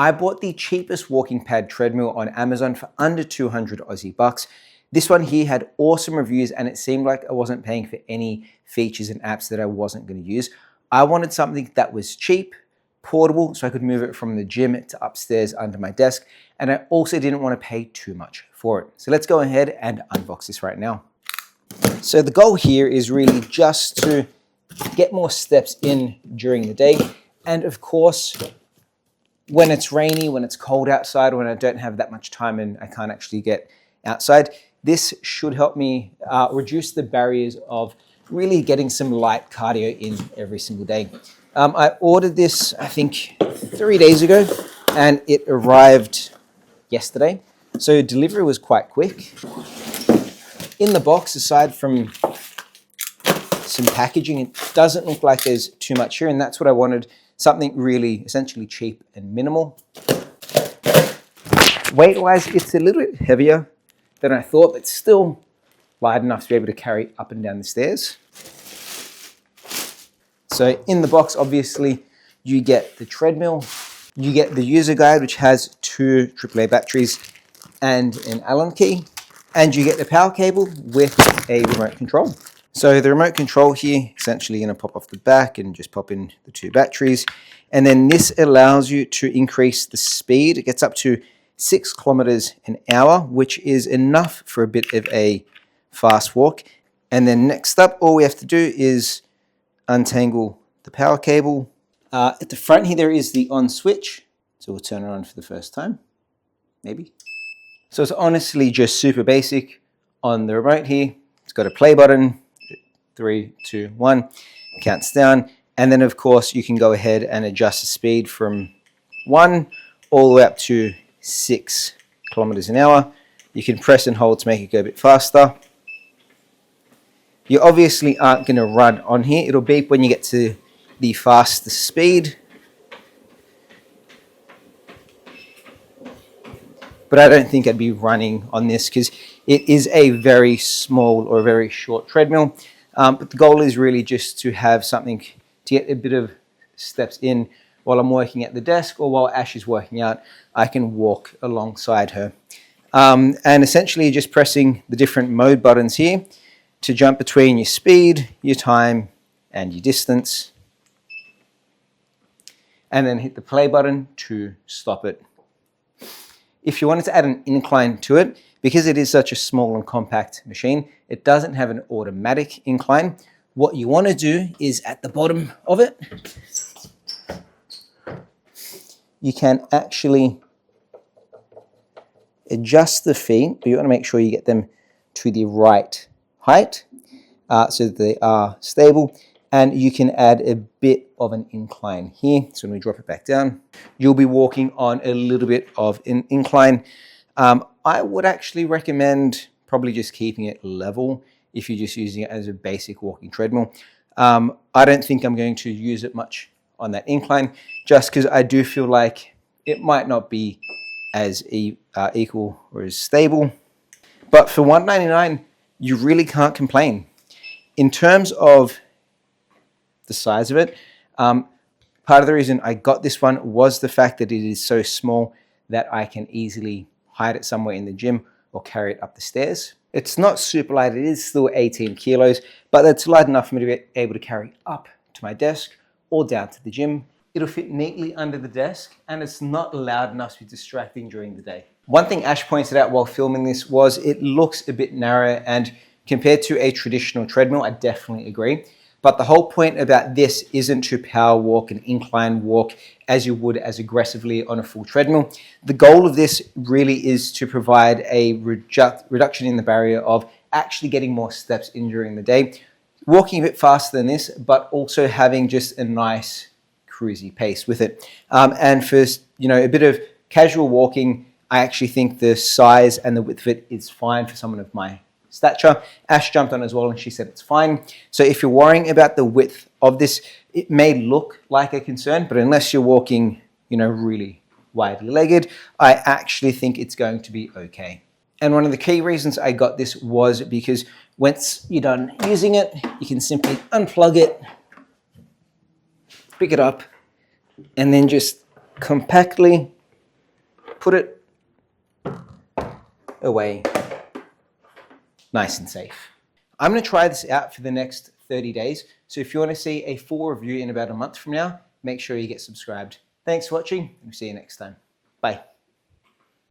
I bought the cheapest walking pad treadmill on Amazon for under 200 Aussie bucks. This one here had awesome reviews and it seemed like I wasn't paying for any features and apps that I wasn't going to use. I wanted something that was cheap, portable, so I could move it from the gym to upstairs under my desk. And I also didn't want to pay too much for it. So let's go ahead and unbox this right now. So the goal here is really just to get more steps in during the day. And of course, when it's rainy, when it's cold outside, when I don't have that much time and I can't actually get outside, this should help me reduce the barriers of really getting some light cardio in every single day. I ordered this, I think, 3 days ago, and it arrived yesterday. So delivery was quite quick. In the box, aside from some packaging, it doesn't look like there's too much here, and that's what I wanted. Something really essentially cheap and minimal. Weight-wise, it's a little bit heavier than I thought, but still light enough to be able to carry up and down the stairs. So in the box, obviously, you get the treadmill, you get the user guide, which has 2 AAA batteries and an Allen key, and you get the power cable with a remote control. So the remote control here, essentially going to pop off the back and just pop in the 2 batteries. And then this allows you to increase the speed. It gets up to 6 kilometers an hour, which is enough for a bit of a fast walk. And then next up, all we have to do is untangle the power cable. At the front here, there is the on switch. So we'll turn it on for the first time, maybe. So it's honestly just super basic. On the remote here, it's got a play button, 3, 2, 1, counts down. And then of course you can go ahead and adjust the speed from 1 all the way up to 6 kilometers an hour. You can press and hold to make it go a bit faster. You obviously aren't going to run on here. It'll beep when you get to the fastest speed. But I don't think I'd be running on this because it is a very small or very short treadmill. But the goal is really just to have something to get a bit of steps in while I'm working at the desk, or while Ash is working out, I can walk alongside her. And essentially just pressing the different mode buttons here to jump between your speed, your time, and your distance. And then hit the play button to stop it. If you wanted to add an incline to it, because it is such a small and compact machine, it doesn't have an automatic incline. What you want to do is at the bottom of it, you can actually adjust the feet, but you want to make sure you get them to the right height so that they are stable. And you can add a bit of an incline here. So when we drop it back down, you'll be walking on a little bit of an incline. I would actually recommend probably just keeping it level if you're just using it as a basic walking treadmill. I don't think I'm going to use it much on that incline, just because I do feel like it might not be as equal or as stable. But for $199, you really can't complain. In terms of the size of it, part of the reason I got this one was the fact that it is so small that I can easily hide it somewhere in the gym or carry it up the stairs. It's not super light, it is still 18 kilos, but it's light enough for me to be able to carry up to my desk or down to the gym. It'll fit neatly under the desk, and it's not loud enough to be distracting during the day. One thing Ash pointed out while filming this was it looks a bit narrow, and compared to a traditional treadmill, I definitely agree. But the whole point about this isn't to power walk and incline walk as you would as aggressively on a full treadmill. The goal of this really is to provide a reduction in the barrier of actually getting more steps in during the day, walking a bit faster than this, but also having just a nice cruisy pace with it. And for a bit of casual walking, I actually think the size and the width of it is fine for someone of my stature. Ash jumped on as well and she said it's fine. So if you're worrying about the width of this, it may look like a concern, but unless you're walking, really widely legged, I actually think it's going to be okay. And one of the key reasons I got this was because once you're done using it, you can simply unplug it, pick it up, and then just compactly put it away nice and safe. I'm going to try this out for the next 30 days. So if you want to see a full review in about a month from now, make sure you get subscribed. Thanks for watching, and we'll see you next time. Bye.